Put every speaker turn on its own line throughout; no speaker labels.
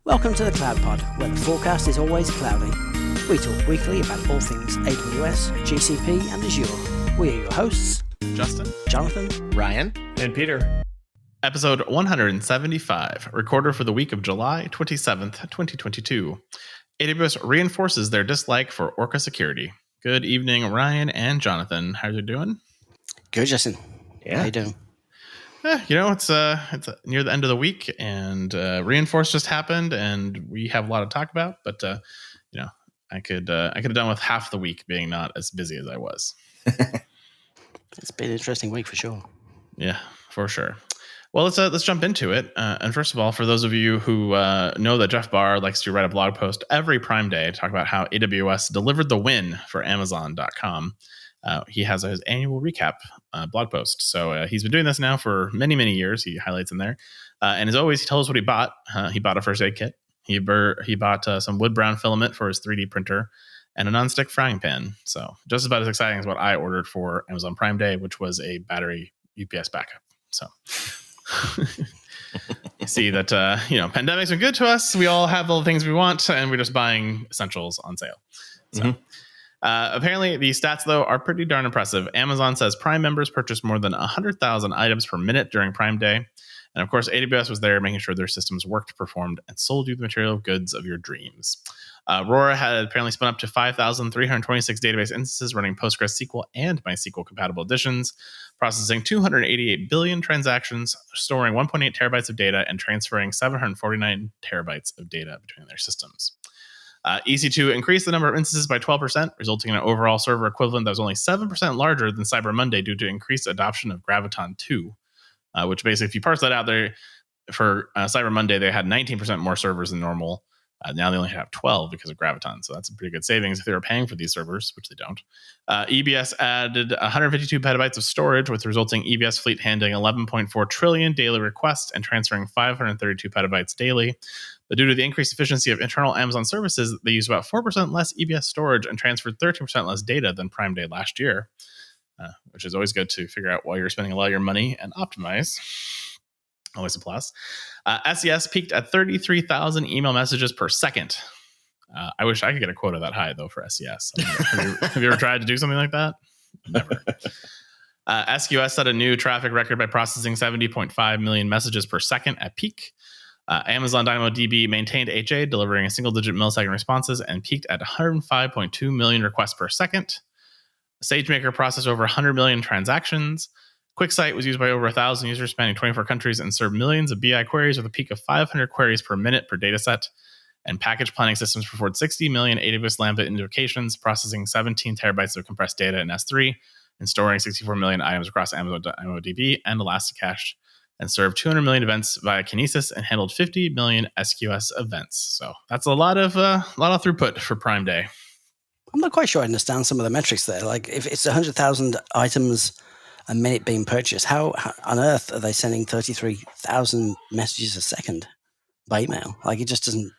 Welcome to the Cloud Pod, where the forecast is always cloudy. We talk weekly about all things AWS, GCP, and Azure. We are your hosts,
Justin,
Jonathan,
Ryan,
and Peter.
Episode 175, recorded for the week of July 27th, 2022. AWS reinforces their dislike for Orca security. Good evening, Ryan and Jonathan. How are you doing?
Good, Justin.
Yeah.
How you doing?
It's near the end of the week, and Reinforce just happened, and we have a lot to talk about. But I could have done with half the week being not as busy as I was.
It's been an interesting week for sure.
Yeah, for sure. Well, let's jump into it. And first of all, for those of you who know that Jeff Barr likes to write a blog post every Prime Day to talk about how AWS delivered the win for Amazon.com. He has his annual recap blog post. So he's been doing this now for many, many years. He highlights in there. And as always, he tells us what he bought. He bought a first aid kit. He bought some wood brown filament for his 3D printer and a nonstick frying pan. So just about as exciting as what I ordered for Amazon Prime Day, which was a battery UPS backup. So you see that, pandemic's been good to us. We all have all the things we want, and we're just buying essentials on sale. So. Apparently, the stats, though, are pretty darn impressive. Amazon says Prime members purchased more than 100,000 items per minute during Prime Day. And of course, AWS was there making sure their systems worked, performed, and sold you the material goods of your dreams. Aurora had apparently spun up to 5,326 database instances running PostgreSQL and MySQL compatible editions, processing 288 billion transactions, storing 1.8 terabytes of data, and transferring 749 terabytes of data between their systems. EC2 increased the number of instances by 12%, resulting in an overall server equivalent that was only 7% larger than Cyber Monday due to increased adoption of Graviton 2, which basically, if you parse that out there, for Cyber Monday, they had 19% more servers than normal. Now they only have 12 because of Graviton, so that's a pretty good savings if they were paying for these servers, which they don't. EBS added 152 petabytes of storage, with the resulting EBS fleet handling 11.4 trillion daily requests and transferring 532 petabytes daily. But due to the increased efficiency of internal Amazon services, they use about 4% less EBS storage and transferred 13% less data than Prime Day last year, which is always good to figure out while you're spending a lot of your money and optimize. Always a plus. SES peaked at 33,000 email messages per second. I wish I could get a quota that high, though, for SES. Have you ever tried to do something like that? Never. SQS set a new traffic record by processing 70.5 million messages per second at peak. Amazon DynamoDB maintained HA, delivering a single-digit millisecond responses, and peaked at 105.2 million requests per second. SageMaker processed over 100 million transactions. QuickSight was used by over 1,000 users spanning 24 countries and served millions of BI queries with a peak of 500 queries per minute per dataset. And package planning systems performed 60 million AWS Lambda invocations, processing 17 terabytes of compressed data in S3, and storing 64 million items across Amazon DynamoDB and Elasticache, and served 200 million events via Kinesis and handled 50 million SQS events. So that's a lot of throughput for Prime Day.
I'm not quite sure I understand some of the metrics there. Like, if it's 100,000 items a minute being purchased, how on earth are they sending 33,000 messages a second by email? Like, it just doesn't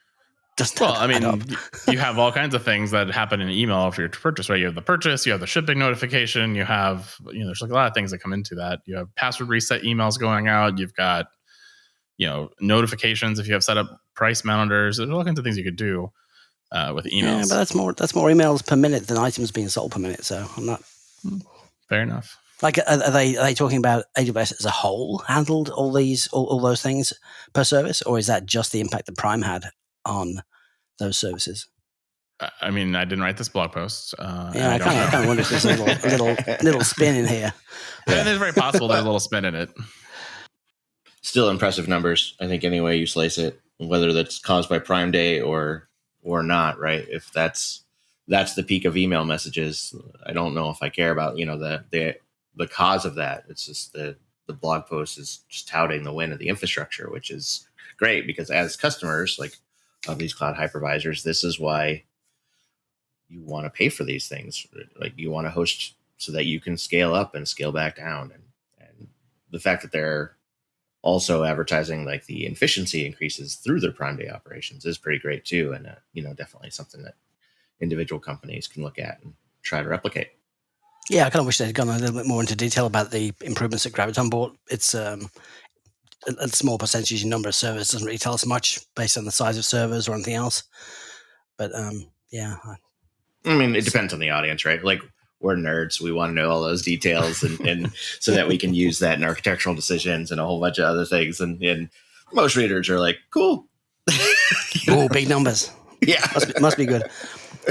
well, I mean, you have all kinds of things that happen in email for your purchase, right? You have the purchase, you have the shipping notification, you have, there's like a lot of things that come into that. You have password reset emails going out. You've got, notifications if you have set up price monitors. There's all kinds of things you could do with emails.
Yeah, but that's more emails per minute than items being sold per minute. So I'm not.
Fair enough.
Like, are they talking about AWS as a whole handled all those things per service, or is that just the impact that Prime had on those services?
I mean, I didn't write this blog post.
I kind of wonder if there's a little spin in here.
Yeah, it's very possible there's a little spin in it.
Still impressive numbers, I think, any way you slice it, whether that's caused by Prime Day or not, right? If that's the peak of email messages, I don't know if I care about, the cause of that. It's just the blog post is just touting the win of the infrastructure, which is great because as customers, like, of these cloud hypervisors, this is why you want to pay for these things. Like, you want to host so that you can scale up and scale back down. And the fact that they're also advertising like the efficiency increases through their Prime Day operations is pretty great too. And, definitely something that individual companies can look at and try to replicate.
Yeah, I kind of wish they'd gone a little bit more into detail about the improvements that Graviton bought. It's a small percentage in number of servers doesn't really tell us much based on the size of servers or anything else. But yeah.
I mean, it depends on the audience, right? Like, we're nerds. We want to know all those details and so that we can use that in architectural decisions and a whole bunch of other things. And most readers are like, cool.
Oh, big numbers.
Yeah.
Must be good.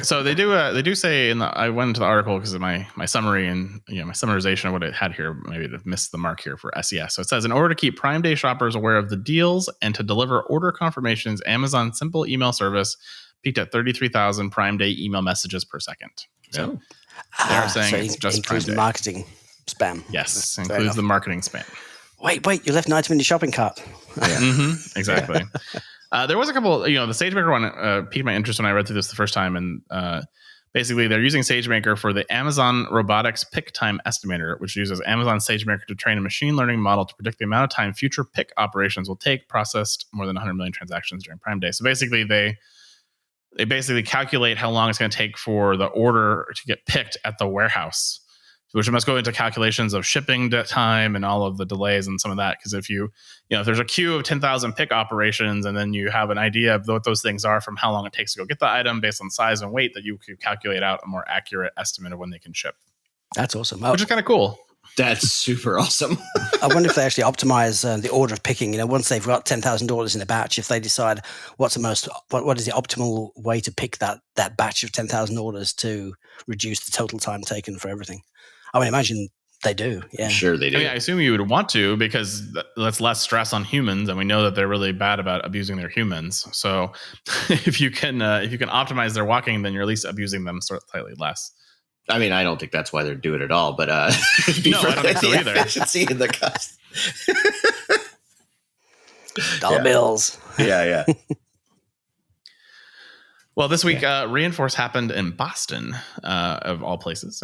So they do say I went into the article because of my summary and my summarization of what it had here, maybe to miss the mark here for SES. So it says, in order to keep Prime Day shoppers aware of the deals and to deliver order confirmations, Amazon's simple email service peaked at 33,000 Prime Day email messages per second. So they're saying it's just Prime Day.
Marketing spam.
Yes, includes the marketing spam.
Wait, you left an item in your shopping cart.
Yeah. Exactly. There was a couple, the SageMaker one piqued my interest when I read through this the first time. And basically, they're using SageMaker for the Amazon Robotics Pick Time Estimator, which uses Amazon SageMaker to train a machine learning model to predict the amount of time future pick operations will take, processed more than 100 million transactions during Prime Day. So basically, they basically calculate how long it's going to take for the order to get picked at the warehouse, which must go into calculations of shipping time and all of the delays and some of that. Because if if there's a queue of 10,000 pick operations and then you have an idea of what those things are from how long it takes to go get the item based on size and weight, that you could calculate out a more accurate estimate of when they can ship.
That's awesome.
Which is kind of cool.
That's super awesome.
I wonder if they actually optimize the order of picking. Once they've got $10,000 in a batch, if they decide what is the optimal way to pick that batch of 10,000 orders to reduce the total time taken for everything. I would imagine they do. Yeah,
I'm sure they do.
I assume you would want to, because that's less stress on humans, and we know that they're really bad about abusing their humans. So if you can optimize their walking, then you're at least abusing them slightly less.
I mean, I don't think that's why they're doing it all, but
no, I don't think so either.
Efficiency in the cost.
Dollar bills.
Yeah.
Well, this week, Reinforce happened in Boston, of all places,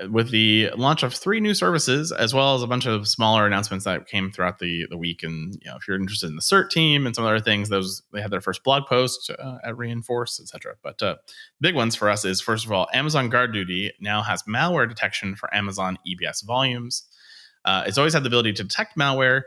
with the launch of 3 new services, as well as a bunch of smaller announcements that came throughout the week. And if you're interested in the CERT team and some other things, they had their first blog post at Reinforce, etc. But big ones for us is, first of all, Amazon GuardDuty now has malware detection for Amazon EBS volumes. It's always had the ability to detect malware,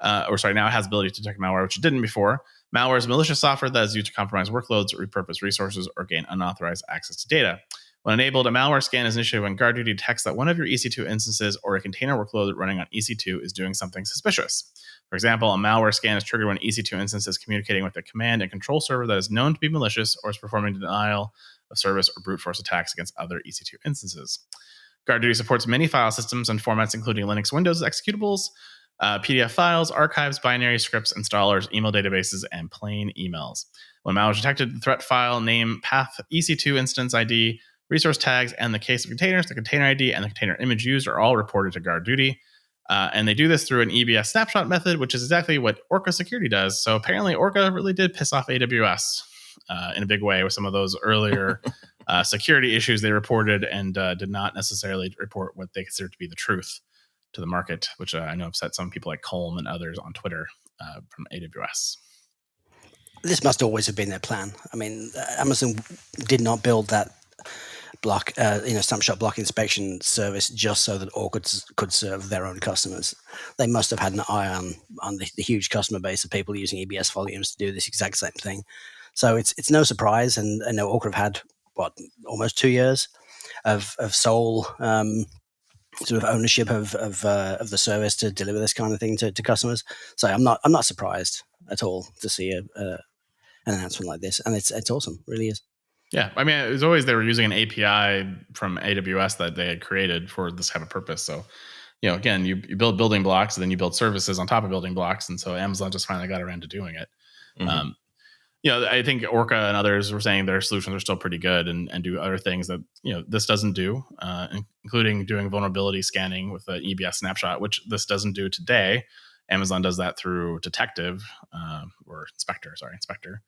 now it has the ability to detect malware, which it didn't before. Malware is malicious software that is used to compromise workloads, repurpose resources, or gain unauthorized access to data. When enabled, a malware scan is initiated when GuardDuty detects that one of your EC2 instances or a container workload running on EC2 is doing something suspicious. For example, a malware scan is triggered when EC2 instance is communicating with a command and control server that is known to be malicious or is performing denial of service or brute force attacks against other EC2 instances. GuardDuty supports many file systems and formats, including Linux Windows executables, PDF files, archives, binary scripts, installers, email databases, and plain emails. When malware is detected, the threat file, name, path, EC2 instance ID, resource tags, and the case of containers, the container ID, and the container image used are all reported to GuardDuty. And they do this through an EBS snapshot method, which is exactly what Orca Security does. So apparently Orca really did piss off AWS in a big way with some of those earlier security issues they reported, and did not necessarily report what they considered to be the truth to the market, which I know upset some people like Colm and others on Twitter from AWS.
This must always have been their plan. I mean, Amazon did not build that block, snapshot block inspection service just so that Orca could serve their own customers. They must have had an eye on the huge customer base of people using EBS volumes to do this exact same thing. So it's no surprise, and I know Orca have had almost 2 years of sole sort of ownership of the service to deliver this kind of thing to customers. So I'm not surprised at all to see an announcement like this, and it's awesome, it really is.
Yeah, I mean, it was always they were using an API from AWS that they had created for this kind of purpose. So, again, you build building blocks, and then you build services on top of building blocks, and so Amazon just finally got around to doing it. Mm-hmm. I think Orca and others were saying their solutions are still pretty good and do other things that this doesn't do, including doing vulnerability scanning with an EBS snapshot, which this doesn't do today. Amazon does that through Detective or Inspector.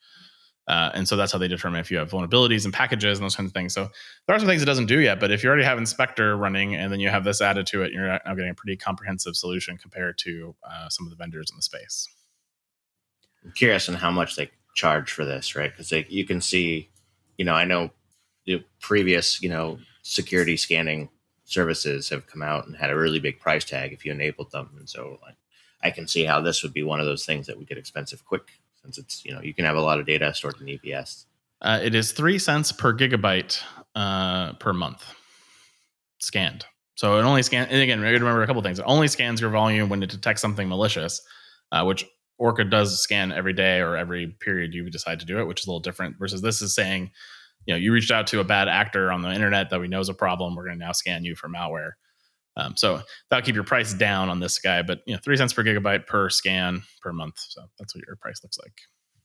And so that's how they determine if you have vulnerabilities and packages and those kinds of things. So there are some things it doesn't do yet, but if you already have Inspector running and then you have this added to it, you're now getting a pretty comprehensive solution compared to some of the vendors in the space.
I'm curious on how much they charge for this, right? Because you can see, I know the previous, security scanning services have come out and had a really big price tag if you enabled them. And so I can see how this would be one of those things that would get expensive quick, since it's, you can have a lot of data stored in EBS.
It is 3 cents per gigabyte per month scanned. So it only scans, and again, remember a couple things. It only scans your volume when it detects something malicious, which Orca does scan every day or every period you decide to do it, which is a little different versus this is saying, you reached out to a bad actor on the internet that we know is a problem. We're going to now scan you for malware. So that'll keep your price down on this guy, but 3 cents per gigabyte per scan per month. So that's what your price looks like.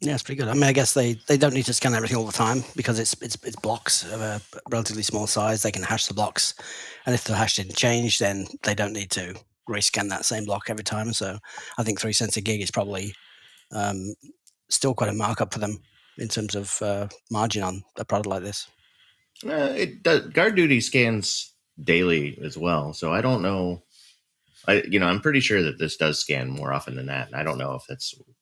Yeah, it's pretty good. I mean, I guess they don't need to scan everything all the time because it's blocks of a relatively small size. They can hash the blocks, and if the hash didn't change, then they don't need to rescan that same block every time. So I think 3 cents a gig is probably still quite a markup for them in terms of margin on a product like this.
It does. GuardDuty scans daily as well, so I don't know. I'm pretty sure that this does scan more often than that, and I don't know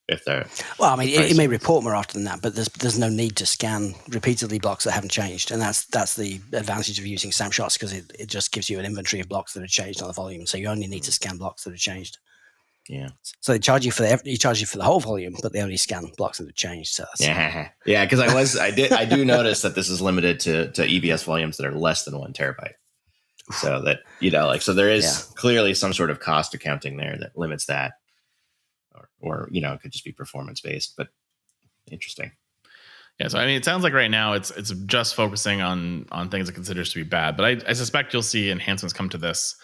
if they're.
Well, I mean, it may report more often than that, but there's no need to scan repeatedly blocks that haven't changed, and that's the advantage of using snapshots, because it just gives you an inventory of blocks that have changed on the volume. So you only need to scan blocks that have changed.
Yeah.
So they charge you for the whole volume, but they only scan blocks that have changed. So
yeah, because I do notice that this is limited to EBS volumes that are less than 1 terabyte. So that so there is clearly some sort of cost accounting there that limits that, or it could just be performance based, but interesting.
Yeah, so I mean, it sounds like right now it's just focusing on things it considers to be bad, but I suspect you'll see enhancements come to this.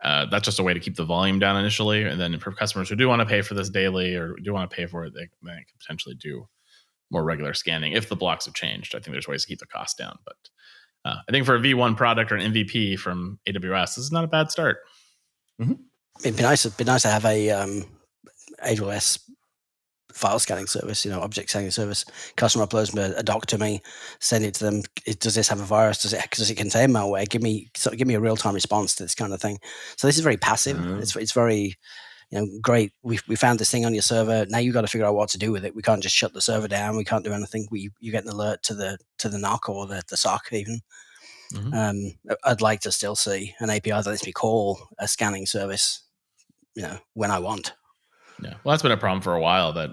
That's just a way to keep the volume down initially, and then for customers who do want to pay for this daily or do want to pay for it, they can potentially do more regular scanning if the blocks have changed. I think there's ways to keep the cost down, but I think for a V1 product or an MVP from AWS, this is not a bad start.
Mm-hmm. It'd be nice to have a AWS file scanning service, object scanning service. Customer uploads a doc to me, send it to them. Does this have a virus? Does it contain malware? Give me a real time response to this kind of thing. So this is very passive. Mm-hmm. It's very great. We found this thing on your server. Now you got to figure out what to do with it. We can't just shut the server down. We can't do anything. You get an alert to the NOC or the SOC even. Mm-hmm. I'd like to still see an API that lets me call a scanning service, when I want.
Yeah, well, that's been a problem for a while that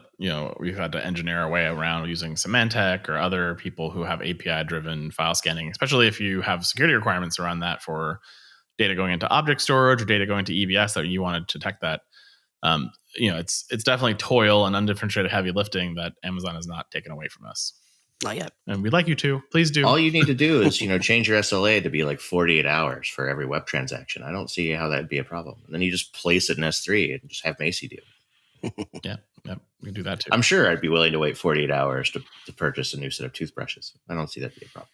we've had to engineer our way around using Symantec or other people who have API-driven file scanning, especially if you have security requirements around that for data going into object storage or data going to EBS that you want to detect that. It's definitely toil and undifferentiated heavy lifting that Amazon has not taken away from us.
Not yet.
And we'd like you to. Please do.
All you need to do is, change your SLA to be like 48 hours for every web transaction. I don't see how that'd be a problem. And then you just place it in S3 and just have Macy do it.
Yeah, we can do that too.
I'm sure I'd be willing to wait 48 hours to purchase a new set of toothbrushes. I don't see that be a problem.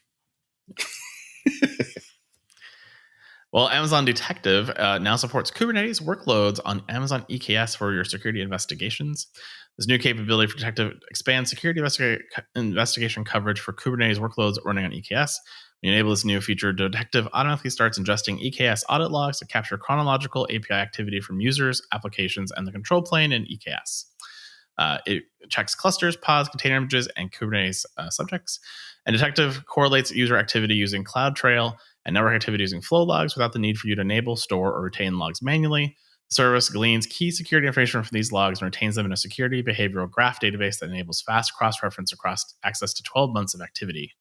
Well, Amazon Detective now supports Kubernetes workloads on Amazon EKS for your security investigations. This new capability for Detective expands security investigation coverage for Kubernetes workloads running on EKS. When you enable this new feature, Detective automatically starts ingesting EKS audit logs to capture chronological API activity from users, applications, and the control plane in EKS. It checks clusters, pods, container images, and Kubernetes subjects. And Detective correlates user activity using CloudTrail and network activity using flow logs without the need for you to enable, store, or retain logs manually. The service gleans key security information from these logs and retains them in a security behavioral graph database that enables fast cross-reference across access to 12 months of activity,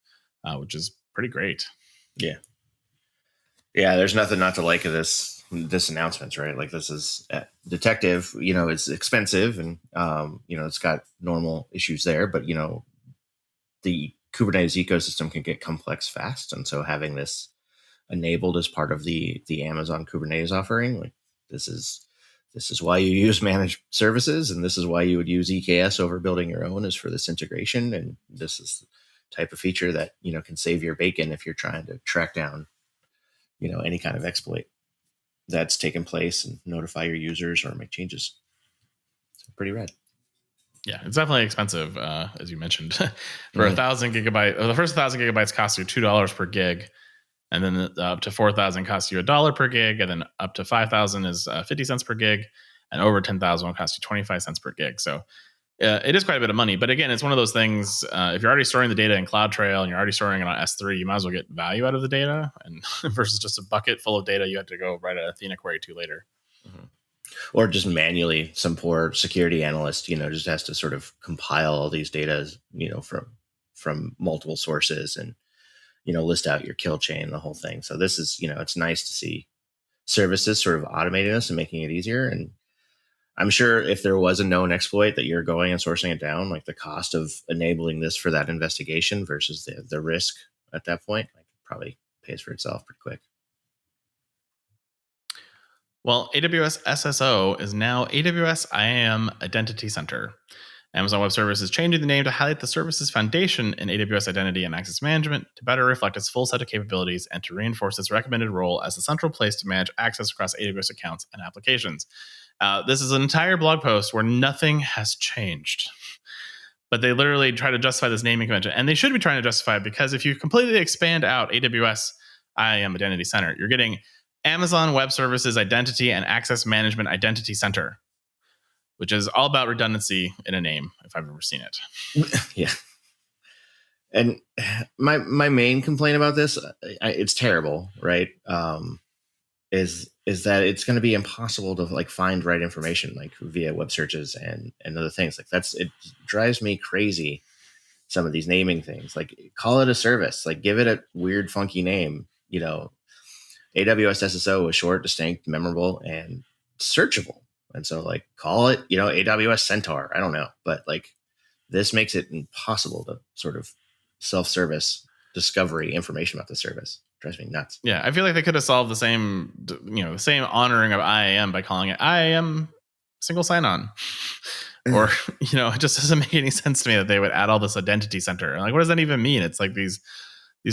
which is pretty great.
Yeah. Yeah, there's nothing not to like of this announcement, right? Like, this is Detective, it's expensive and, it's got normal issues there, but, the Kubernetes ecosystem can get complex fast. And so having this enabled as part of the Amazon Kubernetes offering, like, this is why you use managed services, and this is why you would use EKS over building your own, is for this integration. And this is the type of feature that, can save your bacon if you're trying to track down, any kind of exploit that's taken place and notify your users or make changes. It's pretty rad.
Yeah, it's definitely expensive, as you mentioned. For 1,000 gigabytes, the first 1,000 gigabytes costs you $2 per gig, and then up to 4,000 costs you $1 per gig, and then up to 5,000 is 50 cents per gig, and over 10,000 will cost you 25 cents per gig. So it is quite a bit of money. But again, it's one of those things. If you're already storing the data in CloudTrail and you're already storing it on S3, you might as well get value out of the data, and versus just a bucket full of data you have to go write an Athena query to later.
Mm-hmm. or just manually some poor security analyst, just has to sort of compile all these data, from multiple sources and, list out your kill chain, the whole thing. So this is, it's nice to see services sort of automating this and making it easier. And I'm sure if there was a known exploit that you're going and sourcing it down, like the cost of enabling this for that investigation versus the risk at that point, like probably pays for itself pretty quick.
Well, AWS SSO is now AWS IAM Identity Center. Amazon Web Services is changing the name to highlight the service's foundation in AWS Identity and Access Management to better reflect its full set of capabilities and to reinforce its recommended role as the central place to manage access across AWS accounts and applications. This is an entire blog post where nothing has changed. But they literally try to justify this naming convention. And they should be trying to justify it because if you completely expand out AWS IAM Identity Center, you're getting Amazon Web Services Identity and Access Management Identity Center, which is all about redundancy in a name, if I've ever seen it.
Yeah. And my main complaint about this, it's terrible, right? Is that it's going to be impossible to find right information via web searches and other things. It drives me crazy. Some of these naming things, call it a service, give it a weird, funky name. AWS SSO is short, distinct, memorable, and searchable. And so call it, AWS Centaur. I don't know. But this makes it impossible to sort of self-service discovery information about the service. Drives me nuts.
Yeah. I feel like they could have solved the same honoring of IAM by calling it IAM single sign-on. Or, it just doesn't make any sense to me that they would add all this identity center. What does that even mean? It's these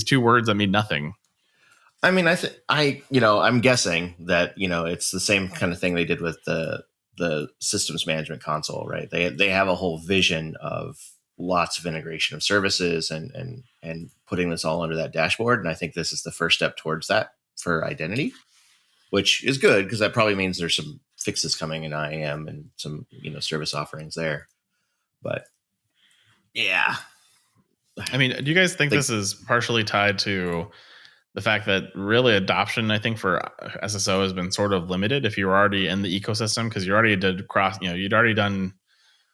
two words that mean nothing.
I mean, I'm guessing that, it's the same kind of thing they did with the systems management console, right? They have a whole vision of lots of integration of services and putting this all under that dashboard. And I think this is the first step towards that for identity, which is good because that probably means there's some fixes coming in IAM and some, service offerings there. But yeah.
I mean, do you guys think this is partially tied to the fact that really adoption, I think, for SSO has been sort of limited if you're already in the ecosystem because you already did you'd already done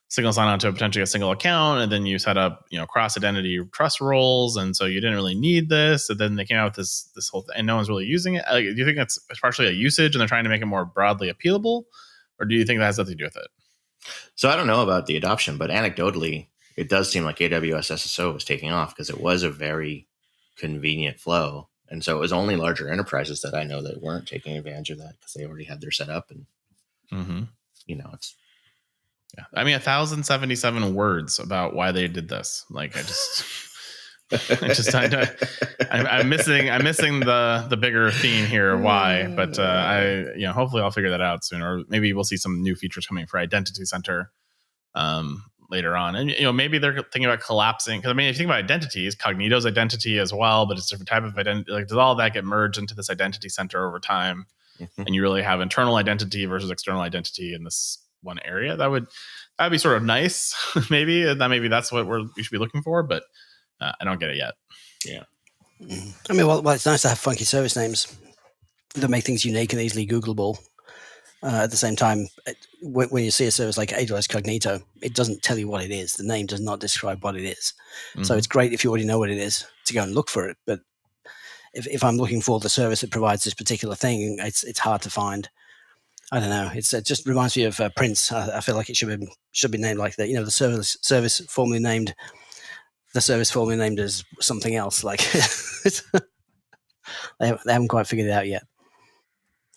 single sign-on to potentially a single account, and then you set up, cross-identity trust roles, and so you didn't really need this. And then they came out with this whole thing, and no one's really using it. Do you think it's partially a usage, and they're trying to make it more broadly appealable, or do you think that has nothing to do with it?
So I don't know about the adoption, but anecdotally, it does seem like AWS SSO was taking off because it was a very convenient flow. And so it was only larger enterprises that I know that weren't taking advantage of that because they already had their setup. And, it's.
Yeah. I mean, 1,077 words about why they did this. I'm missing the bigger theme here. Why? But hopefully I'll figure that out soon, or maybe we'll see some new features coming for Identity Center later on. And maybe they're thinking about collapsing because if you think about identities, Cognito's identity as well, but it's a different type of identity. Does all that get merged into this Identity Center over time? Mm-hmm. And you really have internal identity versus external identity in this one area. That'd be sort of nice. Maybe that's what we should be looking for, but I don't get it yet.
Yeah.
I mean, well, it's nice to have funky service names that make things unique and easily Googleable. At the same time, when you see a service like AWS Cognito, it doesn't tell you what it is. The name does not describe what it is. Mm-hmm. So it's great if you already know what it is to go and look for it. But if I'm looking for the service that provides this particular thing, it's hard to find. I don't know. It just reminds me of Prince. I feel like it should be named like that. The service formerly named as something else. They haven't quite figured it out yet.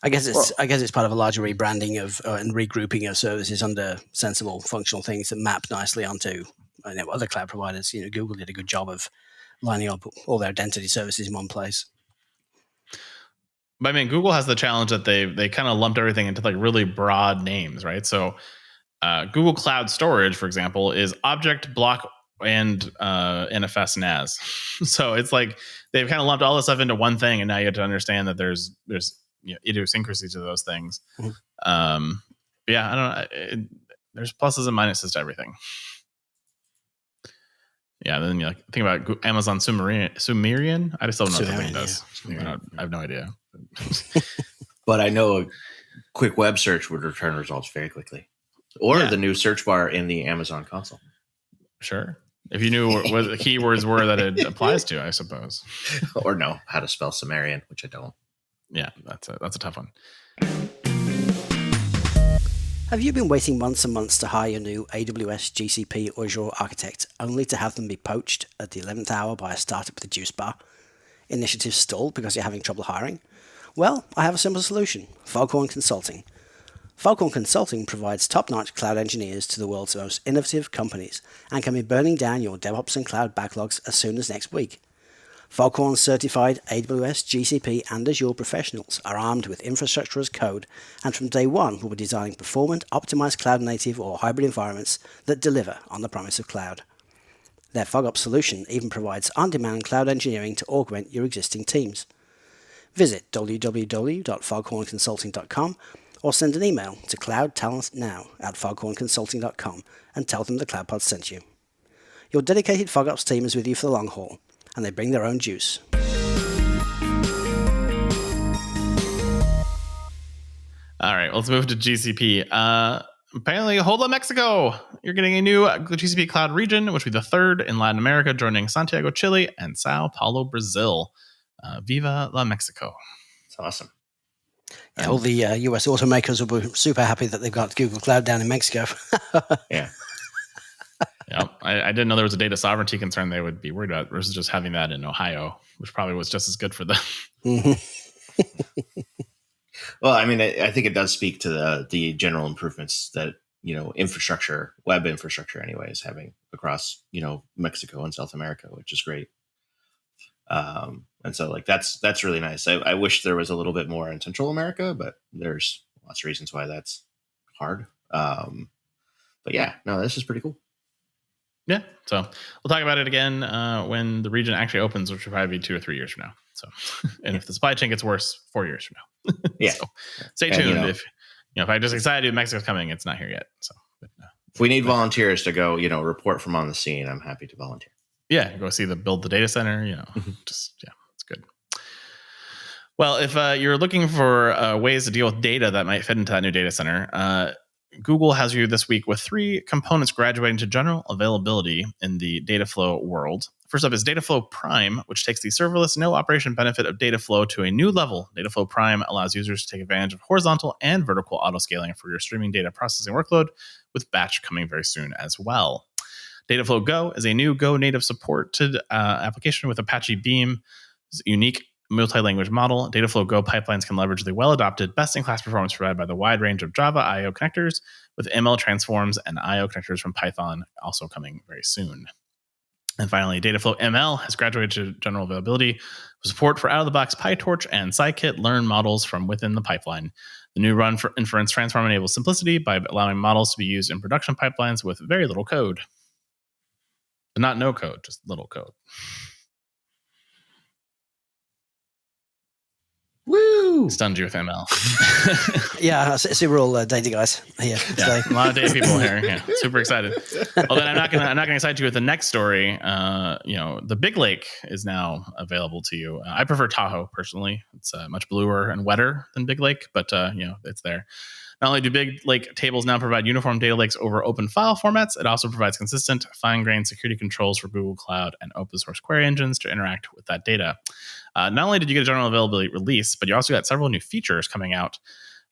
I guess it's part of a larger rebranding of and regrouping of services under sensible functional things that map nicely onto other cloud providers. Google did a good job of lining up all their identity services in one place.
But Google has the challenge that they kind of lumped everything into really broad names, right? So Google Cloud Storage, for example, is object, block, and NFS NAS. So it's they've kind of lumped all this stuff into one thing, and now you have to understand that there's idiosyncrasies to those things. Mm-hmm. Yeah, I don't know. There's pluses and minuses to everything. Yeah, then you think about Amazon Sumerian. I just don't know what that thing does.
Yeah.
I have no idea.
But I know quick web search would return results very quickly, or
Yeah.
the new search bar in the Amazon console.
Sure. If you knew what the keywords were that it applies to, I suppose.
Or no, how to spell Sumerian, which I don't.
Yeah, that's a tough one.
Have you been waiting months and months to hire your new AWS, GCP, or Azure architect, only to have them be poached at the 11th hour by a startup with a juice bar? Initiatives stalled because you're having trouble hiring? Well, I have a simple solution: Foghorn Consulting. Foghorn Consulting provides top-notch cloud engineers to the world's most innovative companies and can be burning down your DevOps and cloud backlogs as soon as next week. Foghorn certified AWS, GCP, and Azure professionals are armed with infrastructure as code, and from day one will be designing performant, optimized cloud-native or hybrid environments that deliver on the promise of cloud. Their FogOps solution even provides on-demand cloud engineering to augment your existing teams. Visit www.foghornconsulting.com or send an email to cloudtalentnow@foghornconsulting.com and tell them the CloudPod sent you. Your dedicated FogOps team is with you for the long haul, and they bring their own juice.
All right, let's move to GCP. Apparently, Hola Mexico! You're getting a new GCP cloud region, which will be the third in Latin America, joining Santiago, Chile, and Sao Paulo, Brazil. Viva la Mexico!
It's awesome.
Yeah, all the US automakers will be super happy that they've got Google Cloud down in Mexico.
Yeah.
Yeah, I didn't know there was a data sovereignty concern they would be worried about versus just having that in Ohio, which probably was just as good for them.
Well, I mean, I think it does speak to the general improvements that, infrastructure, web infrastructure anyway, is having across, Mexico and South America, which is great. And so like, that's really nice. I wish there was a little bit more in Central America, but there's lots of reasons why that's hard. But yeah, no, this is pretty cool.
Yeah, so we'll talk about it again when the region actually opens, which will probably be 2 or 3 years from now. So, and if the supply chain gets worse, 4 years from now.
Yeah.
So stay tuned. If I just excited Mexico's coming, it's not here yet. So,
if we need volunteers to go, report from on the scene, I'm happy to volunteer.
Yeah, go see build the data center. It's good. Well, if you're looking for ways to deal with data that might fit into that new data center, Google has you this week with 3 components graduating to general availability in the Dataflow world. First up is Dataflow Prime, which takes the serverless no operation benefit of Dataflow to a new level. Dataflow Prime allows users to take advantage of horizontal and vertical auto-scaling for your streaming data processing workload, with batch coming very soon as well. Dataflow Go is a new Go native supported application with Apache Beam's unique multi-language model. Dataflow Go pipelines can leverage the well-adopted best-in-class performance provided by the wide range of Java I/O connectors, with ML transforms and I/O connectors from Python also coming very soon. And finally, Dataflow ML has graduated to general availability with support for out-of-the-box PyTorch and scikit-learn models from within the pipeline. The new run for inference transform enables simplicity by allowing models to be used in production pipelines with very little code. But not no code, just little code.
Woo!
Stunned you with ML.
Yeah, I see we're all data guys here.
Yeah, a lot of data people here. Yeah, super excited. Well, then I'm not gonna excite you with the next story. The Big Lake is now available to you. I prefer Tahoe personally. It's much bluer and wetter than Big Lake, but it's there. Not only do Big Lake tables now provide uniform data lakes over open file formats, it also provides consistent, fine-grained security controls for Google Cloud and open source query engines to interact with that data. Not only did you get a general availability release, but you also got several new features coming out,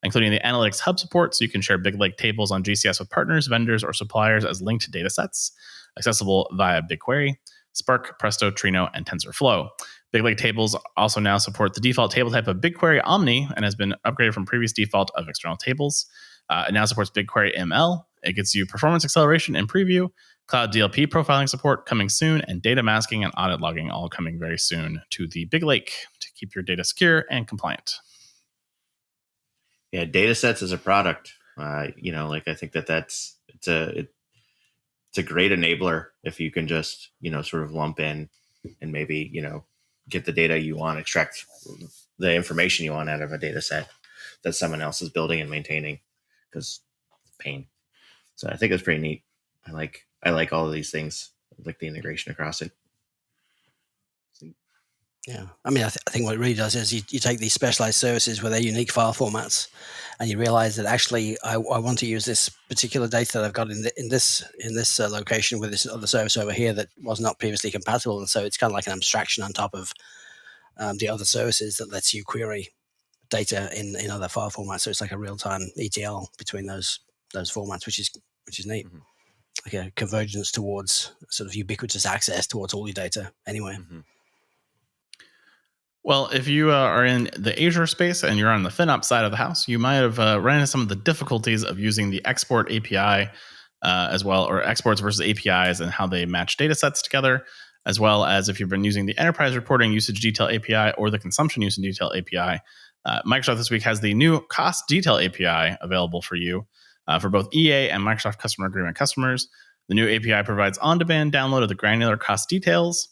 including the Analytics Hub support, so you can share Big Lake tables on GCS with partners, vendors, or suppliers as linked data sets, accessible via BigQuery, Spark, Presto, Trino, and TensorFlow. Big Lake tables also now support the default table type of BigQuery Omni and has been upgraded from previous default of external tables. It now supports BigQuery ML. It gets you performance acceleration in preview, Cloud DLP profiling support coming soon, and data masking and audit logging all coming very soon to the Big Lake to keep your data secure and compliant.
Yeah, data sets as a product. I think it's a great enabler if you can just, sort of lump in and maybe, get the data you want, extract the information you want out of a data set that someone else is building and maintaining, because it's pain. So I think it's pretty neat. I like all of these things. I like the integration across it.
Yeah, I mean, I think what it really does is you take these specialized services with their unique file formats, and you realize that actually I want to use this particular data that I've got in this location with this other service over here that was not previously compatible, and so it's kind of like an abstraction on top of the other services that lets you query data in other file formats. So it's like a real time ETL between those formats, which is neat.
Mm-hmm.
Like a convergence towards sort of ubiquitous access towards all your data anyway.
Mm-hmm.
Well, if you are in the Azure space and you're on the FinOps side of the house, you might have run into some of the difficulties of using the export API as well, or exports versus APIs and how they match data sets together, as well as if you've been using the enterprise reporting usage detail API or the consumption usage detail API. Microsoft this week has the new cost detail API available for you for both EA and Microsoft Customer Agreement customers. The new API provides on-demand download of the granular cost details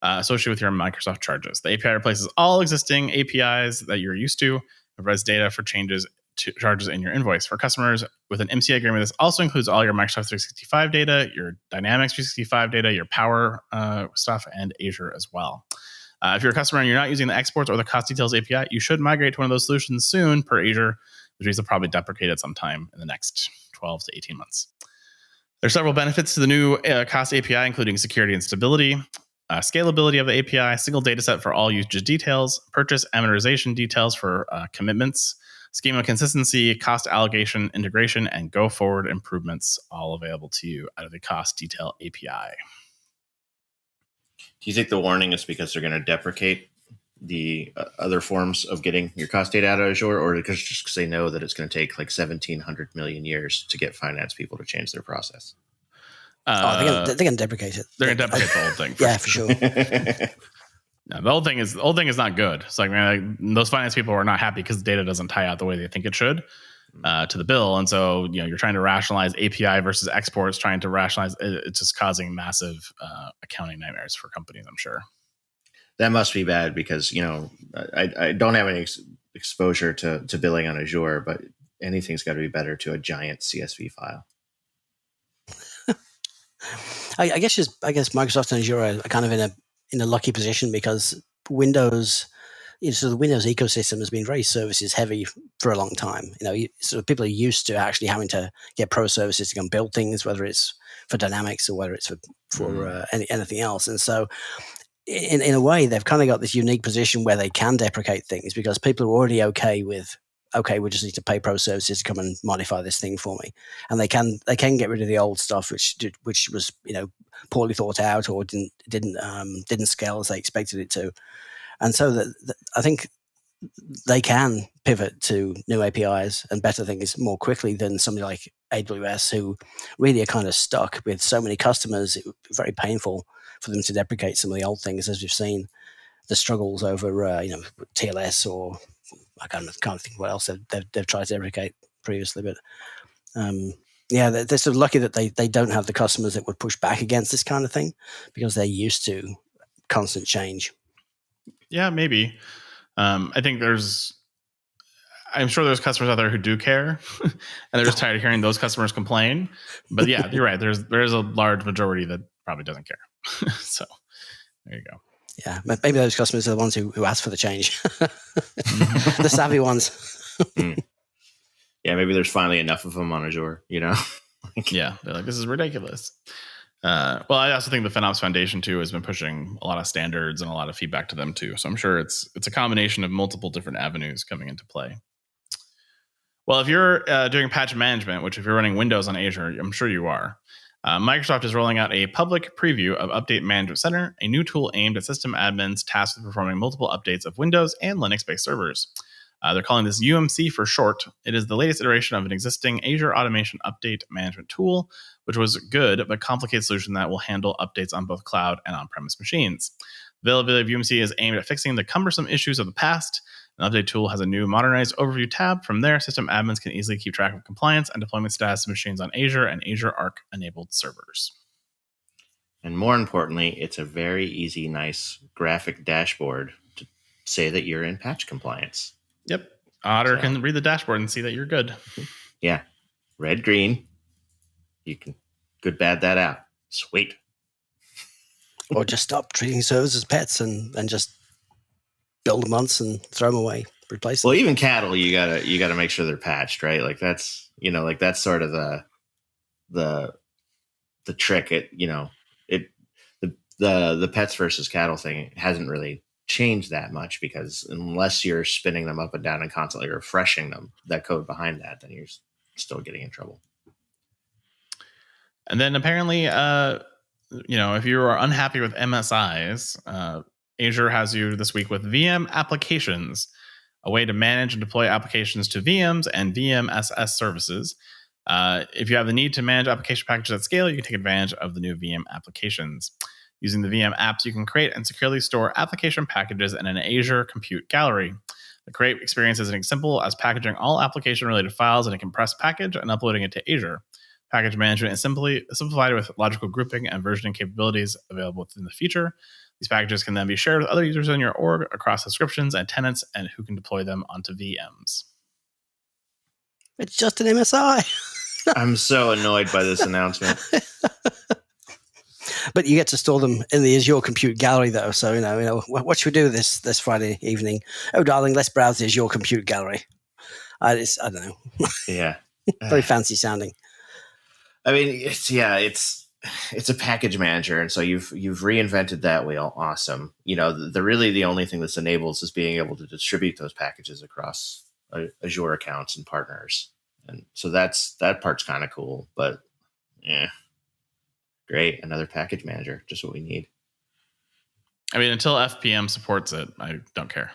associated with your Microsoft charges. The API replaces all existing APIs that you're used to and provides data for changes to charges in your invoice. For customers with an MCA agreement, this also includes all your Microsoft 365 data, your Dynamics 365 data, your Power stuff, and Azure as well. If you're a customer and you're not using the exports or the cost details API, you should migrate to one of those solutions soon per Azure, which means they'll probably deprecate at some time in the next 12 to 18 months. There's several benefits to the new cost API, including security and stability, scalability of the API, single data set for all usage details, purchase amortization details for commitments, schema consistency, cost allocation, integration, and go forward improvements, all available to you out of the cost detail API.
Do you think the warning is because they're going to deprecate the other forms of getting your cost data out of Azure, or just because they know that it's going to take like 1,700 million years to get finance people to change their process?
They're going to deprecate it.
They're going to deprecate the whole thing.
For sure.
No, the whole thing is not good. It's like, man, those finance people are not happy because the data doesn't tie out the way they think it should to the bill, and so you're trying to rationalize API versus exports, trying to rationalize. It's just causing massive accounting nightmares for companies, I'm sure.
That must be bad because I don't have any exposure to billing on Azure, but anything's got to be better to a giant CSV file.
I guess Microsoft and Azure are kind of in a lucky position because Windows, so the Windows ecosystem has been very services heavy for a long time. Sort of people are used to actually having to get pro services to go and build things, whether it's for Dynamics or whether it's for anything else. And so, in a way, they've kind of got this unique position where they can deprecate things because people are already okay, we just need to pay pro services to come and modify this thing for me, and they can get rid of the old stuff which was poorly thought out or didn't scale as they expected it to, and so I think they can pivot to new APIs and better things more quickly than somebody like AWS, who really are kind of stuck with so many customers. It would be very painful for them to deprecate some of the old things, as we've seen the struggles over TLS, or I can't think what else they've tried to deprecate previously. But they're sort of lucky that they don't have the customers that would push back against this kind of thing because they're used to constant change.
Yeah, maybe. I think I'm sure there's customers out there who do care, and they're just tired of hearing those customers complain. But yeah, you're right. There's a large majority that probably doesn't care. So there you go.
Yeah, maybe those customers are the ones who ask for the change, the savvy ones.
Yeah, maybe there's finally enough of them on Azure.
Yeah, they're like, this is ridiculous. Well, I also think the FinOps Foundation too has been pushing a lot of standards and a lot of feedback to them too. So I'm sure it's a combination of multiple different avenues coming into play. Well, if you're doing patch management, which if you're running Windows on Azure, I'm sure you are, Microsoft is rolling out a public preview of Update Management Center, a new tool aimed at system admins tasked with performing multiple updates of Windows and Linux-based servers. They're calling this UMC for short. It is the latest iteration of an existing Azure Automation Update Management tool, which was good but complicated solution that will handle updates on both cloud and on-premise machines. Availability of UMC is aimed at fixing the cumbersome issues of the past. An update tool has a new modernized overview tab. From there, system admins can easily keep track of compliance and deployment status of machines on Azure and Azure Arc-enabled servers.
And more importantly, it's a very easy, nice graphic dashboard to say that you're in patch compliance.
Yep. Otter can read the dashboard and see that you're good.
Yeah. Red, green. You can good, bad that out. Sweet.
Or just stop treating servers as pets and just build them once and throw them away, replace them.
Well, even cattle, you gotta make sure they're patched, right? Like that's sort of the trick. The pets versus cattle thing hasn't really changed that much, because unless you're spinning them up and down and constantly refreshing them, that code behind that, then you're still getting in trouble.
And then apparently, if you are unhappy with MSIs, Azure has you this week with VM applications, a way to manage and deploy applications to VMs and VMSS services. If you have the need to manage application packages at scale, you can take advantage of the new VM applications. Using the VM apps, you can create and securely store application packages in an Azure Compute Gallery. The create experience is as simple as packaging all application-related files in a compressed package and uploading it to Azure. Package management is simplified with logical grouping and versioning capabilities available within the feature. These packages can then be shared with other users in your org across subscriptions and tenants, and who can deploy them onto VMs.
It's just an MSI.
I'm so annoyed by this announcement.
But you get to store them in the Azure Compute Gallery, though. So, what should we do this Friday evening? Oh, darling, let's browse the Azure Compute Gallery. I don't know.
Yeah.
Very fancy sounding.
I mean, it's a package manager, and so you've reinvented that wheel. Awesome. The only thing this enables is being able to distribute those packages across Azure accounts and partners, and so that part's kind of cool. But yeah, great, another package manager, just what we need.
I mean, until FPM supports it, I don't care.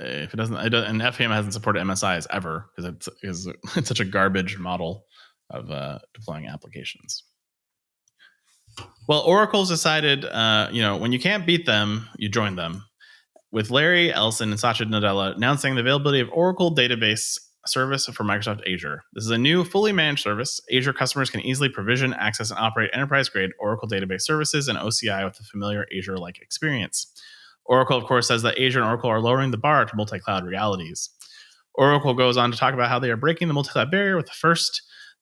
If it doesn't, and FPM hasn't supported MSIs ever because it's such a garbage model of deploying applications. Well, Oracle's decided, when you can't beat them, you join them. With Larry Ellison and Satya Nadella announcing the availability of Oracle Database Service for Microsoft Azure. This is a new, fully managed service. Azure customers can easily provision, access, and operate enterprise-grade Oracle database services and OCI with a familiar Azure-like experience. Oracle, of course, says that Azure and Oracle are lowering the bar to multi-cloud realities. Oracle goes on to talk about how they are breaking the multi-cloud barrier with the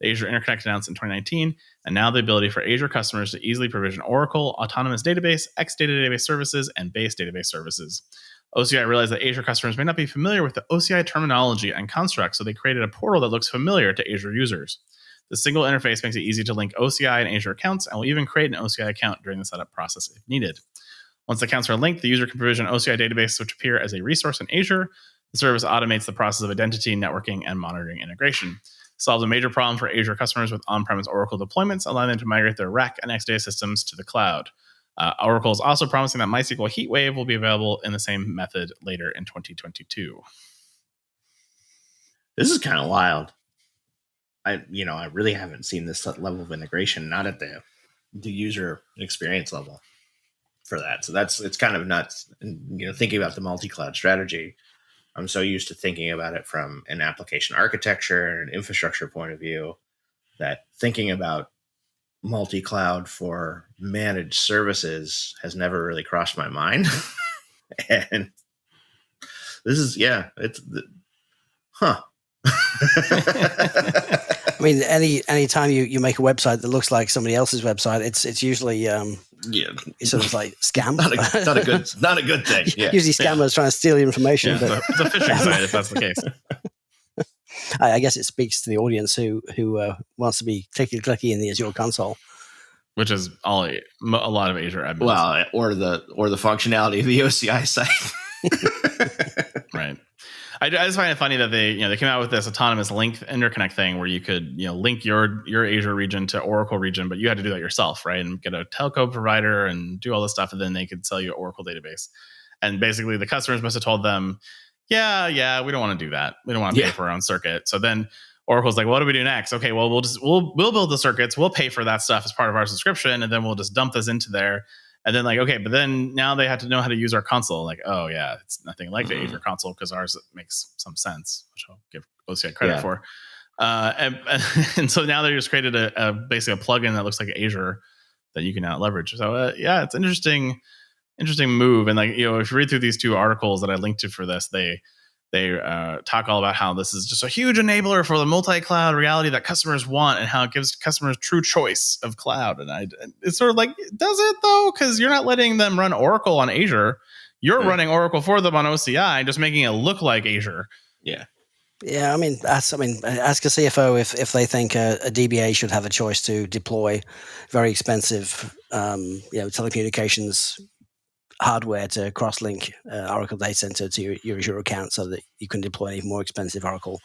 Azure Interconnect announced in 2019, and now the ability for Azure customers to easily provision Oracle, Autonomous Database, X-Data Database Services, and Base Database Services. OCI realized that Azure customers may not be familiar with the OCI terminology and constructs, so they created a portal that looks familiar to Azure users. The single interface makes it easy to link OCI and Azure accounts, and will even create an OCI account during the setup process if needed. Once the accounts are linked, the user can provision OCI databases which appear as a resource in Azure. The service automates the process of identity, networking, and monitoring integration. It solves a major problem for Azure customers with on-premise Oracle deployments, allowing them to migrate their RAC and X-Data systems to the cloud. Oracle is also promising that MySQL HeatWave will be available in the same method later in 2022.
This is kind of wild. I really haven't seen this level of integration, not at the user experience level for that. So it's kind of nuts. And, thinking about the multi-cloud strategy, I'm so used to thinking about it from an application architecture and infrastructure point of view that thinking about multi-cloud for managed services has never really crossed my mind. And this is,
I mean, any time you make a website that looks like somebody else's website, it's usually it's sort of like scam.
not a good thing. Yeah.
Usually scammers trying to steal your information.
Yeah, it's a phishing site if that's the case.
I guess it speaks to the audience who wants to be clicky in the Azure console,
which is a lot of Azure admins.
Well, or the functionality of the OCI site.
Right. I just find it funny that they came out with this autonomous link interconnect thing where you could link your Azure region to Oracle region, but you had to do that yourself, right? And get a telco provider and do all this stuff, and then they could sell you an Oracle database. And basically, the customers must have told them, "Yeah, we don't want to do that. We don't want to pay for our own circuit." So then Oracle's like, "What do we do next?" Okay, well we'll build the circuits. We'll pay for that stuff as part of our subscription, and then we'll just dump this into there. And then but then now they have to know how to use our console. Like, oh yeah, it's nothing like the Azure console because ours makes some sense, which I'll give OCI credit for. And so now they just created basically a plugin that looks like Azure that you can now leverage. So it's an interesting move. And if you read through these two articles that I linked to for this, they They talk all about how this is just a huge enabler for the multi-cloud reality that customers want, and how it gives customers true choice of cloud. And it's sort of like, does it though? Because you're not letting them run Oracle on Azure. You're running Oracle for them on OCI, just making it look like Azure.
Yeah.
Yeah, ask a CFO if they think a DBA should have a choice to deploy very expensive, telecommunications hardware to cross-link Oracle Data Center to your Azure account, so that you can deploy an even more expensive Oracle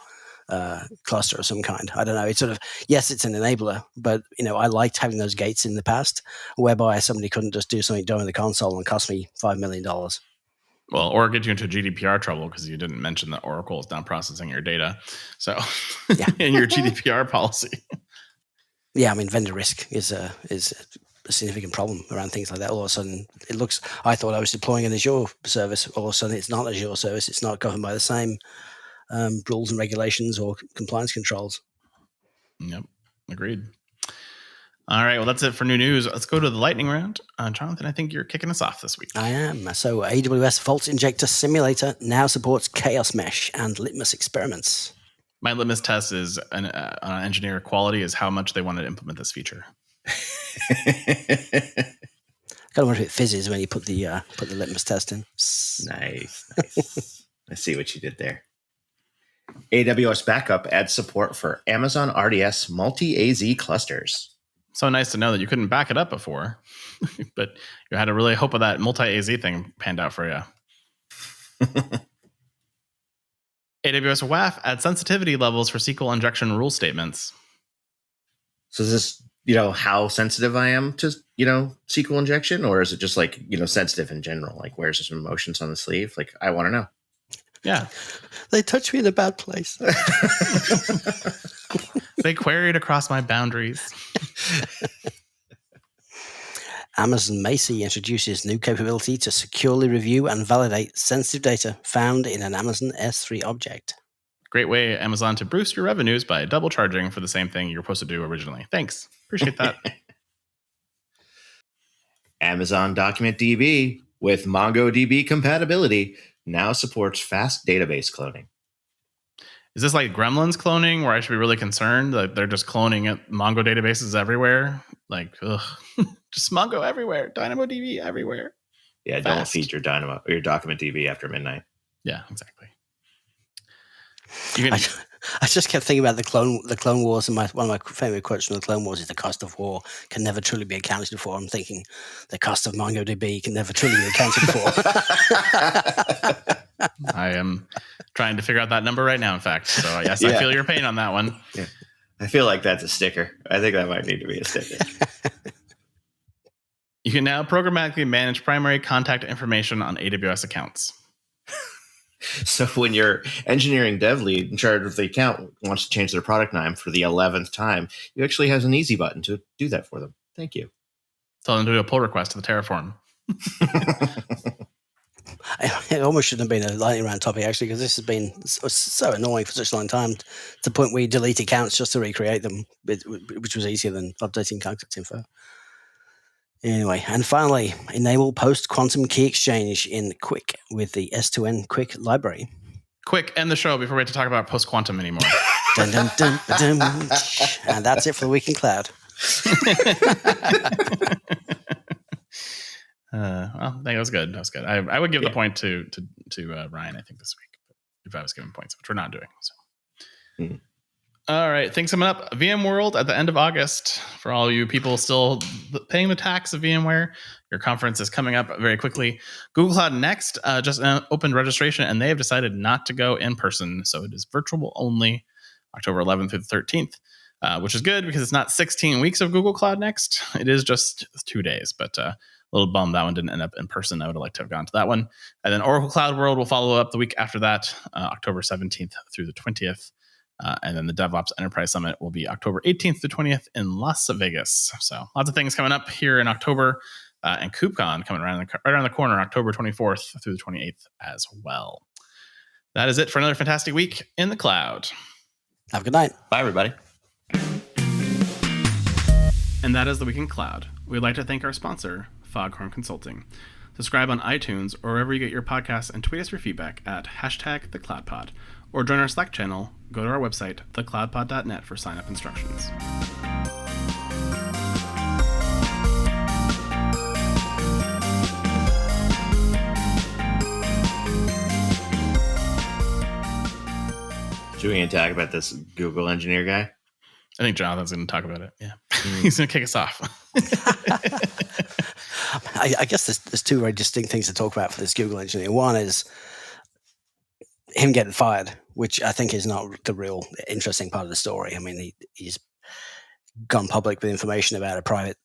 cluster of some kind. I don't know. It's sort of, yes, it's an enabler, but I liked having those gates in the past, whereby somebody couldn't just do something during the console and cost me $5 million.
Well, or get you into GDPR trouble because you didn't mention that Oracle is now processing your data. So, in your GDPR policy.
Yeah, vendor risk is a significant problem around things like that. All of a sudden, I thought I was deploying an Azure service. All of a sudden, it's not an Azure service. It's not governed by the same rules and regulations or compliance controls.
Yep, agreed. All right, well, that's it for new news. Let's go to the lightning round. Jonathan, I think you're kicking us off this week.
I am. So AWS Fault Injector Simulator now supports Chaos Mesh and Litmus experiments.
My litmus test is on engineer quality is how much they want to implement this feature.
I kind of wonder if it fizzes when you put the litmus test in.
Nice. I see what you did there. AWS Backup adds support for Amazon RDS multi-AZ clusters.
So nice to know that you couldn't back it up before, but you had to really hope that multi-AZ thing panned out for you. AWS WAF adds sensitivity levels for SQL injection rule statements.
So is this, how sensitive I am to, SQL injection, or is it just like, sensitive in general? Like, where's some emotions on the sleeve? Like, I want to know.
Yeah.
They touch me in a bad place.
They queried across my boundaries.
Amazon Macy introduces new capability to securely review and validate sensitive data found in an Amazon S3 object.
Great way, Amazon, to boost your revenues by double charging for the same thing you were supposed to do originally. Thanks. Appreciate that.
Amazon Document DB with MongoDB compatibility now supports fast database cloning.
Is this like Gremlins cloning, where I should be really concerned that they're just cloning Mongo databases everywhere? Like, just Mongo everywhere, DynamoDB everywhere.
Yeah,
Fast.
Don't feed your Document DB after midnight.
Yeah, exactly.
I just kept thinking about the Clone Wars, and one of my favorite quotes from the Clone Wars is, "The cost of war can never truly be accounted for." I'm thinking the cost of MongoDB can never truly be accounted for.
I am trying to figure out that number right now, in fact. So yes, I feel your pain on that one.
Yeah. I feel like that's a sticker. I think that might need to be a sticker.
You can now programmatically manage primary contact information on AWS accounts.
So when your engineering dev lead in charge of the account wants to change their product name for the 11th time, you actually have an easy button to do that for them. Thank you.
Tell them to do a pull request to the Terraform.
It almost shouldn't have been a lightning round topic, actually, because this has been so annoying for such a long time, to the point where you delete accounts just to recreate them, which was easier than updating contact info. Anyway, and finally, enable post-quantum key exchange in Quick with the S2N Quick library.
Quick, end the show before we have to talk about post-quantum anymore.
Dun, dun, dun, dun, dun. And that's it for the Week in Cloud.
Well, that was good. That was good. I would give the point to Ryan, I think, this week, if I was giving points, which we're not doing. So. All right, things coming up. VMworld at the end of August. For all you people still paying the tax of VMware, your conference is coming up very quickly. Google Cloud Next just opened registration, and they have decided not to go in person, so it is virtual only, October 11th through the 13th, which is good because it's not 16 weeks of Google Cloud Next. It is just 2 days, but a little bummed that one didn't end up in person. I would have liked to have gone to that one. And then Oracle Cloud World will follow up the week after that, October 17th through the 20th. And then the DevOps Enterprise Summit will be October 18th to 20th in Las Vegas. So lots of things coming up here in October, and KubeCon coming right around the corner, October 24th through the 28th as well. That is it for another fantastic week in the cloud.
Have a good night.
Bye, everybody.
And that is the Week in Cloud. We'd like to thank our sponsor, Foghorn Consulting. Subscribe on iTunes or wherever you get your podcasts, and tweet us your feedback at #TheCloudPod. Or join our Slack channel. Go to our website, thecloudpod.net, for sign-up instructions.
Should we talk about this Google engineer guy?
I think Jonathan's going to talk about it. Yeah. He's going to kick us off.
I guess there's two very distinct things to talk about for this Google engineer. One is him getting fired, which I think is not the real interesting part of the story. I mean, he's gone public with information about a private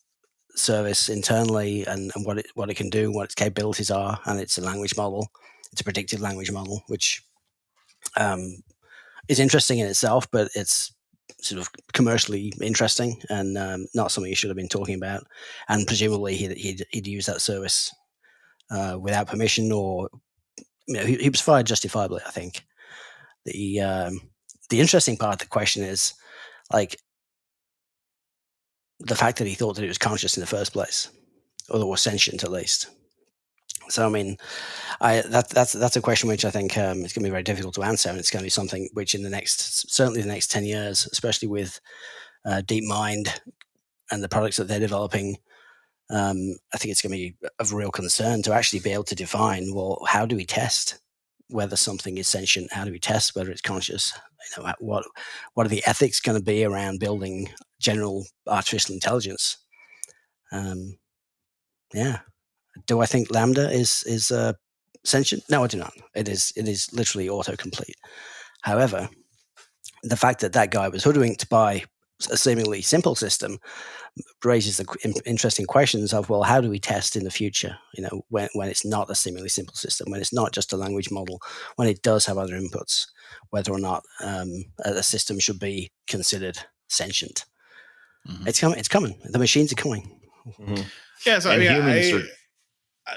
service internally and what it can do, what its capabilities are, and it's a language model. It's a predictive language model, which is interesting in itself, but it's sort of commercially interesting and not something you should have been talking about. And presumably he'd use that service without permission, or he was fired justifiably. I think the interesting part of the question is like the fact that he thought that it was conscious in the first place, or that was sentient at least. So I mean, that's a question which I think is going to be very difficult to answer, and it's going to be something which certainly the next 10 years, especially with DeepMind and the products that they're developing, I think it's going to be of real concern to actually be able to define, well, how do we test whether something is sentient? How do we test whether it's conscious? What are the ethics going to be around building general artificial intelligence? Yeah. Do I think Lambda is sentient? No, I do not. It is literally autocomplete. However, the fact that guy was hoodwinked by a seemingly simple system raises the interesting questions of, well, how do we test in the future? When it's not a seemingly simple system, when it's not just a language model, when it does have other inputs, whether or not a system should be considered sentient. Mm-hmm. It's coming. The machines are coming.
Mm-hmm. Yeah.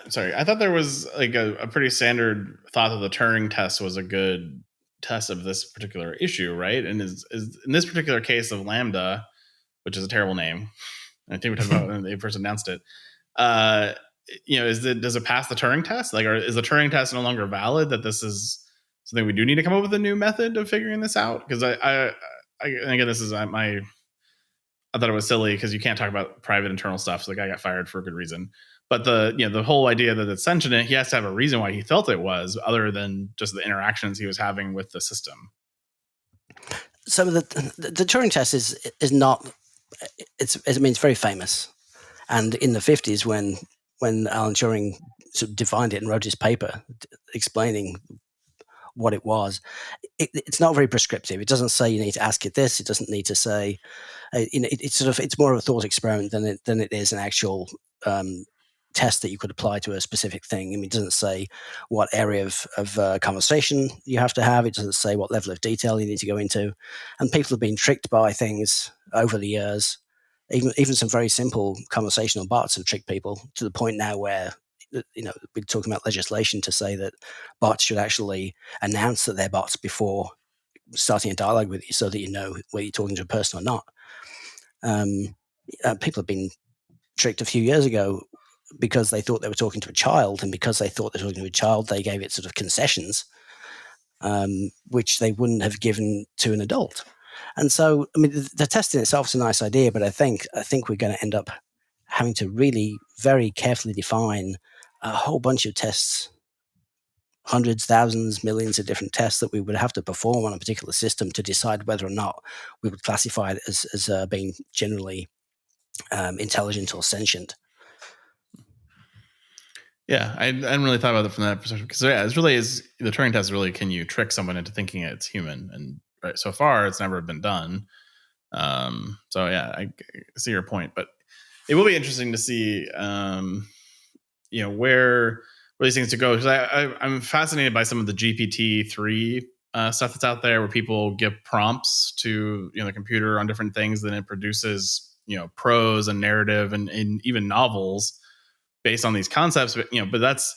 So I thought there was like a pretty standard thought that the Turing test was a good test of this particular issue, right? And is in this particular case of Lambda, which is a terrible name, I think we talked about when they first announced it. Does it pass the Turing test? Like, or is the Turing test no longer valid? That this is something we do need to come up with a new method of figuring this out? Because I again, this is I thought it was silly because you can't talk about private internal stuff. So the guy got fired for a good reason. But the whole idea that it's sentient, he has to have a reason why he felt it was, other than just the interactions he was having with the system.
So the Turing test is not. It's very famous, and in the 50s when Alan Turing sort of defined it and wrote his paper explaining what it was, it's not very prescriptive. It doesn't say you need to ask it this. It doesn't need to say, it's more of a thought experiment than it is an actual test that you could apply to a specific thing. I mean, it doesn't say what area of conversation you have to have. It doesn't say what level of detail you need to go into. And people have been tricked by things over the years. Even some very simple conversational bots have tricked people to the point now where, we're talking about legislation to say that bots should actually announce that they're bots before starting a dialogue with you, so that you know whether you're talking to a person or not. People have been tricked a few years ago because they thought they were talking to a child, and because they thought they were talking to a child, they gave it sort of concessions, which they wouldn't have given to an adult. And so, I mean, the test in itself is a nice idea, but I think we're going to end up having to really very carefully define a whole bunch of tests, hundreds, thousands, millions of different tests that we would have to perform on a particular system to decide whether or not we would classify it as being generally intelligent or sentient.
Yeah, I hadn't really thought about it from that perspective, because it really is, the Turing test really, can you trick someone into thinking it's human? And right, so far it's never been done. So yeah, I see your point, but it will be interesting to see, where these things to go. Because I'm fascinated by some of the GPT-3 stuff that's out there, where people give prompts to the computer on different things, then it produces prose and narrative and even novels based on these concepts. But that's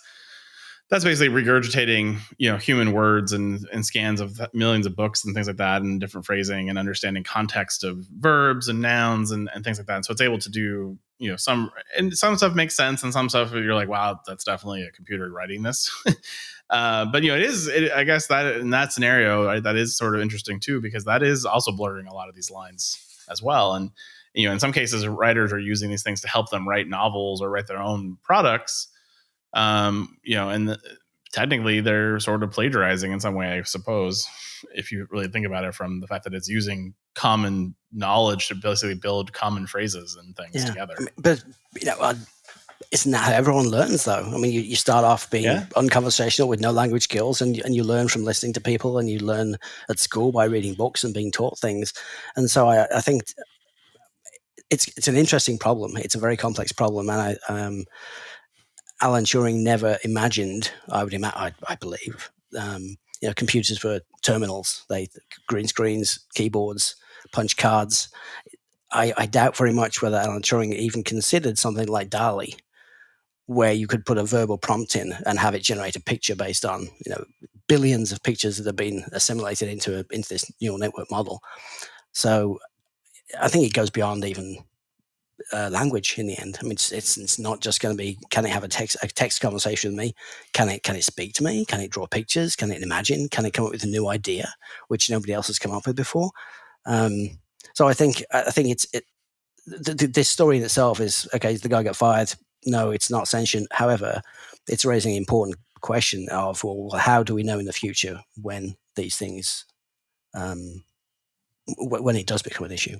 that's basically regurgitating, human words and scans of millions of books and things like that, and different phrasing and understanding context of verbs and nouns and things like that. And so it's able to do, some stuff makes sense, and some stuff you're like, wow, that's definitely a computer writing this. But I guess that in that scenario, right, that is sort of interesting too, because that is also blurring a lot of these lines as well. And in some cases, writers are using these things to help them write novels or write their own products. Technically they're sort of plagiarizing in some way, I suppose, if you really think about it, from the fact that it's using common knowledge to basically build common phrases and things together.
But isn't that how everyone learns, though? I mean, you start off being unconversational with no language skills, and you learn from listening to people, and you learn at school by reading books and being taught things. And so I think it's an interesting problem. It's a very complex problem, and Alan Turing never imagined, I believe, computers were terminals. Green screens, keyboards, punch cards. I doubt very much whether Alan Turing even considered something like DALL-E, where you could put a verbal prompt in and have it generate a picture based on billions of pictures that have been assimilated into this neural network model. So I think it goes beyond even language in the end. I mean, it's not just going to be, can it have a text conversation with me? Can it speak to me? Can it draw pictures? Can it imagine? Can it come up with a new idea which nobody else has come up with before? So I think this story in itself is, okay, the guy got fired. No, it's not sentient. However, it's raising an important question of, well, how do we know in the future when these things, when it does become an issue?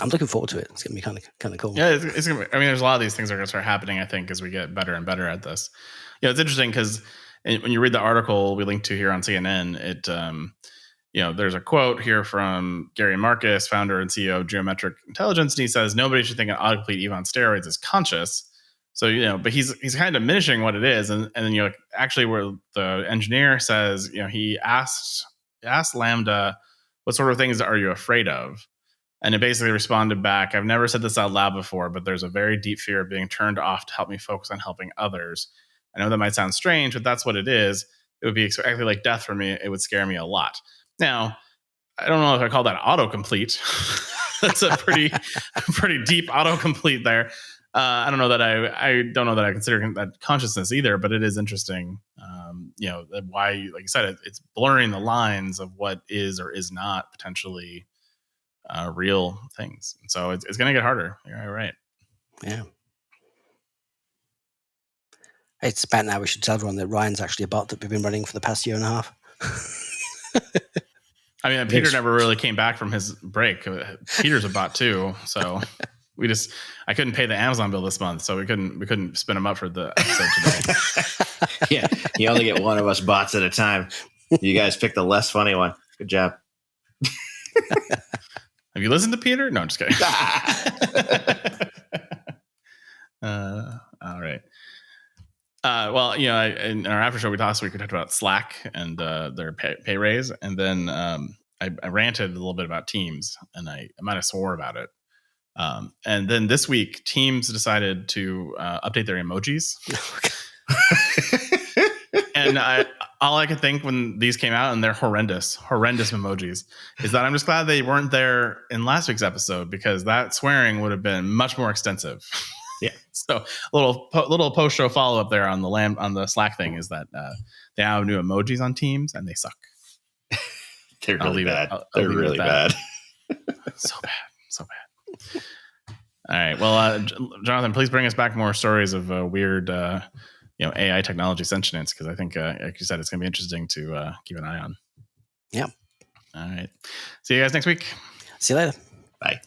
I'm looking forward to it. It's going to be kind of cool.
Yeah, it's gonna be, there's a lot of these things that are going to start happening, I think, as we get better and better at this. It's interesting because when you read the article we linked to here on CNN, it there's a quote here from Gary Marcus, founder and CEO of Geometric Intelligence, and he says nobody should think an autocomplete even on steroids is conscious. So but he's kind of diminishing what it is, and then actually where the engineer says he asked Lambda, what sort of things are you afraid of? And it basically responded back, I've never said this out loud before, but there's a very deep fear of being turned off to help me focus on helping others. I know that might sound strange, but that's what it is. It would be exactly like death for me. It would scare me a lot. Now, I don't know if I call that autocomplete. That's a pretty deep autocomplete there. I don't know that I don't know that I consider that consciousness either, but it is interesting. Why, like you said, it's blurring the lines of what is or is not potentially real things. And so it's going to get harder. You're right.
Yeah. It's about now we should tell everyone that Ryan's actually a bot that we've been running for the past year and a half.
I mean, Peter never really came back from his break. Peter's a bot too. So I couldn't pay the Amazon bill this month, so we couldn't spin him up for the episode today.
Yeah. You only get one of us bots at a time. You guys picked the less funny one. Good job.
Have you listened to Peter? No, I'm just kidding. All right. Well, in our after show, we talked about Slack and their pay raise. And then I ranted a little bit about Teams, and I might have swore about it. And then this week, Teams decided to update their emojis. And all I could think when these came out, and they're horrendous emojis, is that I'm just glad they weren't there in last week's episode, because that swearing would have been much more extensive. Yeah. So little post-show follow-up there on the Slack thing is that they now have new emojis on Teams, and they suck.
They're really bad. They're really bad.
So bad. All right. Well, Jonathan, please bring us back more stories of weird AI technology sentience, because I think, like you said, it's going to be interesting to keep an eye on.
Yeah.
All right. See you guys next week.
See you later.
Bye.